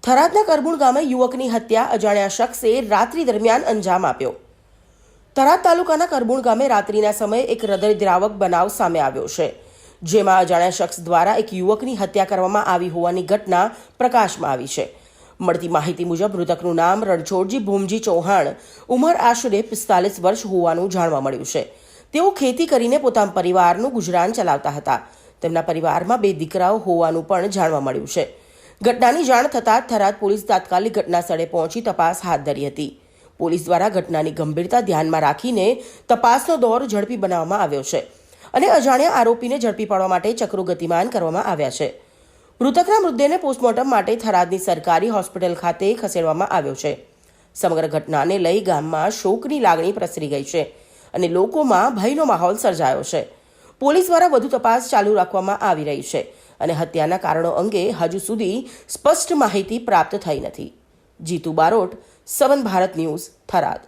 થરાદના કરબુણ ગામે યુવકની હત્યા અજાણ્યા શખ્સે રાત્રિ દરમિયાન અંજામ આપ્યો। થરાદ તાલુકાના કરબુણ ગામે રાત્રિના સમયે એક હૃદયદ્રાવક બનાવ સામે આવ્યો છે, જેમાં અજાણ્યા શખ્સ દ્વારા એક યુવકની હત્યા કરવામાં આવી હોવાની ઘટના પ્રકાશમાં આવી છે। મળતી માહિતી મુજબ મૃતકનું નામ રણછોડજી ભૂમજી ચૌહાણ, ઉંમર આશરે 45 વર્ષ હોવાનું જાણવા મળ્યું છે। તેઓ ખેતી કરીને પોતાના પરિવારનું ગુજરાન ચલાવતા હતા। તેમના પરિવારમાં 2 દીકરાઓ હોવાનું પણ જાણવા મળ્યું છે। ઘટનાની જાણ થતાં થરાદ પોલીસ તાત્કાલિક ઘટના સ્થળે પહોંચી તપાસ હાથ ધરી હતી। પોલીસ દ્વારા ઘટનાની ગંભીરતા ધ્યાનમાં રાખીને તપાસનો દોર ઝડપી બનાવવામાં આવ્યો છે અને અજાણ્યા આરોપીને ઝડપી પાડવા માટે ચક્રો ગતિમાન કરવામાં આવ્યા છે। મૃતકના મૃતદેહને પોસ્ટમોર્ટમ માટે થરાદની સરકારી હોસ્પિટલ ખાતે ખસેડવામાં આવ્યો છે। સમગ્ર ઘટનાને લઈ ગામમાં શોકની લાગણી પ્રસરી ગઈ છે અને લોકોમાં ભયનો માહોલ સર્જાયો છે। પોલીસ દ્વારા વધુ તપાસ ચાલુ રાખવામાં આવી રહી છે અને હત્યાના કારણો અંગે હજુ સુધી સ્પષ્ટ માહિતી પ્રાપ્ત થઈ નથી। જીતુ બારોટ, સવન ભારત ન્યૂઝ, થરાદ।